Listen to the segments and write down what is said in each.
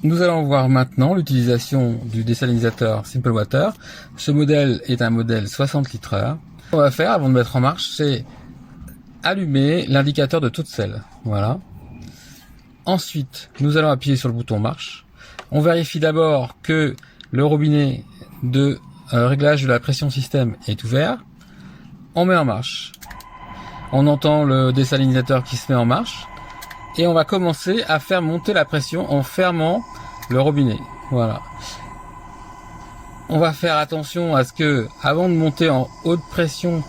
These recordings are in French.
Nous allons voir maintenant l'utilisation du désalinisateur Simple Water. Ce modèle est un modèle 60 litres. Ce qu'on va faire avant de mettre en marche, c'est allumer l'indicateur de toute selle. Voilà. Ensuite, nous allons appuyer sur le bouton marche. On vérifie d'abord que le robinet de réglage de la pression système est ouvert. On met en marche. On entend le désalinisateur qui se met en marche. Et on va commencer à faire monter la pression en fermant le robinet. Voilà. On va faire attention à ce que, avant de monter en haute pression,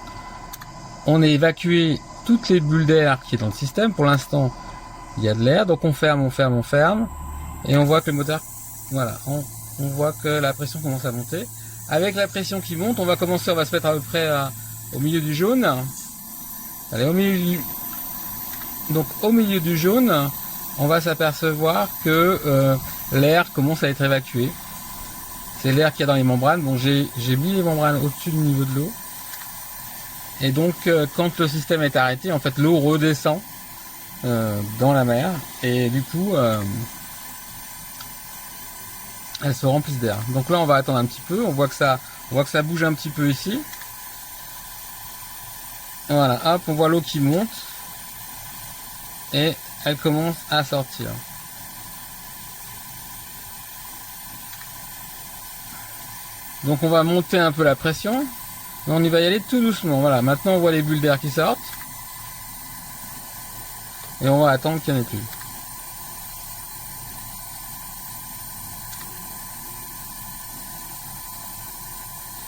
on ait évacué toutes les bulles d'air qui est dans le système. Pour l'instant, il y a de l'air, donc on ferme, on ferme, on ferme. Et on voit que le moteur, voilà, on voit que la pression commence à monter. Avec la pression qui monte, on va commencer, on va se mettre à peu près au milieu du jaune. Allez, au milieu du jaune, on va s'apercevoir que l'air commence à être évacué. C'est l'air qu'il y a dans les membranes. Bon, j'ai mis les membranes au-dessus du niveau de l'eau. Et donc, quand le système est arrêté, en fait, l'eau redescend dans la mer. Et du coup, elle se remplissent d'air. Donc là, on va attendre un petit peu. On voit que ça bouge un petit peu ici. Voilà, hop, on voit l'eau qui monte. Et elle commence à sortir. Donc on va monter un peu la pression. Mais on y va y aller tout doucement. Voilà, maintenant on voit les bulles d'air qui sortent. Et on va attendre qu'il n'y en ait plus.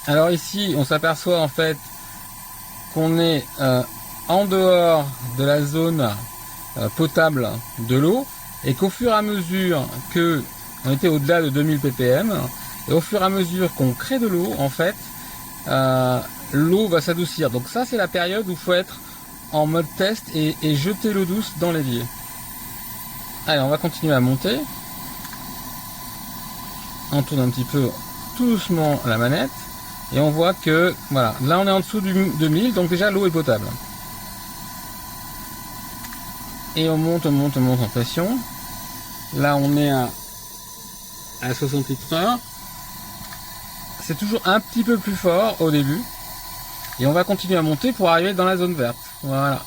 Alors ici, on s'aperçoit en fait qu'on est en dehors de la zone potable de l'eau et qu'au fur et à mesure que on était au-delà de 2000 ppm et au fur et à mesure qu'on crée de l'eau, en fait, l'eau va s'adoucir. Donc ça, c'est la période où il faut être en mode test et jeter l'eau douce dans l'évier. Allez, on va continuer à monter. On tourne un petit peu tout doucement la manette et on voit que, voilà, là on est en dessous du 2000, donc déjà l'eau est potable. Et on monte en pression. Là on est à 60 litres heure. C'est toujours un petit peu plus fort au début. Et on va continuer à monter pour arriver dans la zone verte. Voilà.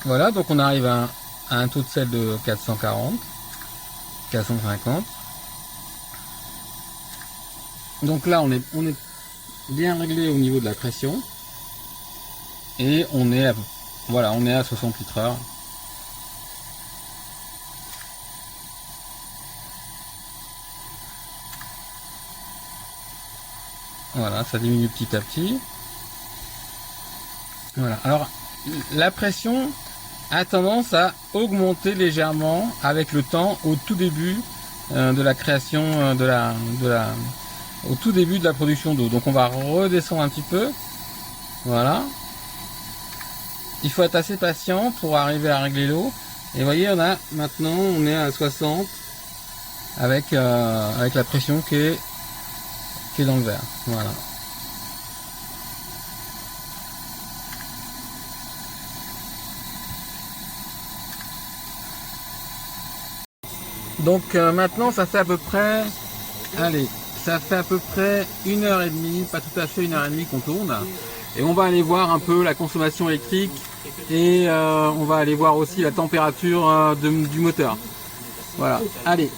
Voilà, donc on arrive à un taux de sel de 440, 450. Donc là, on est bien réglé au niveau de la pression. Et on est à 60 litres heure. Voilà, ça diminue petit à petit. Voilà, alors la pression a tendance à augmenter légèrement avec le temps au tout début de la création au tout début de la production d'eau. Donc on va redescendre un petit peu. Voilà. Il faut être assez patient pour arriver à régler l'eau. Et vous voyez, maintenant on est à 60 avec la pression qui est dans le verre. Voilà. Donc maintenant ça fait à peu près, allez, ça fait à peu près 1h30, pas tout à fait 1h30 qu'on tourne. Et on va aller voir un peu la consommation électrique et on va aller voir aussi la température du moteur. Voilà, allez.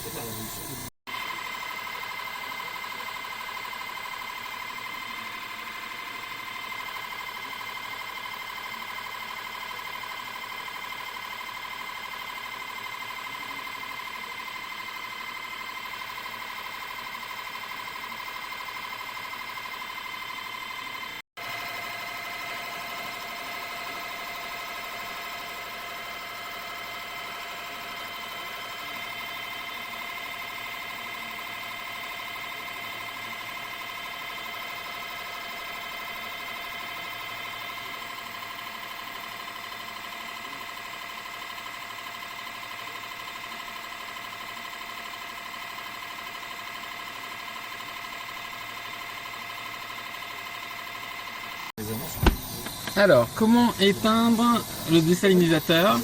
Alors, comment éteindre le désalinisateur?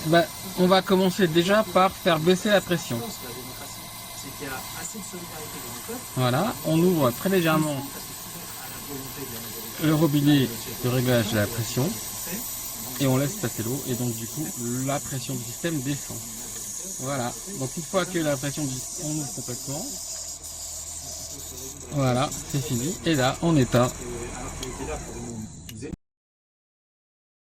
Bah, on va commencer déjà par faire baisser la pression. Voilà, on ouvre très légèrement le robinet de réglage de la pression et on laisse passer l'eau et donc du coup la pression du système descend. Voilà, donc une fois que la pression du on ouvre complètement, voilà, c'est fini et là on éteint.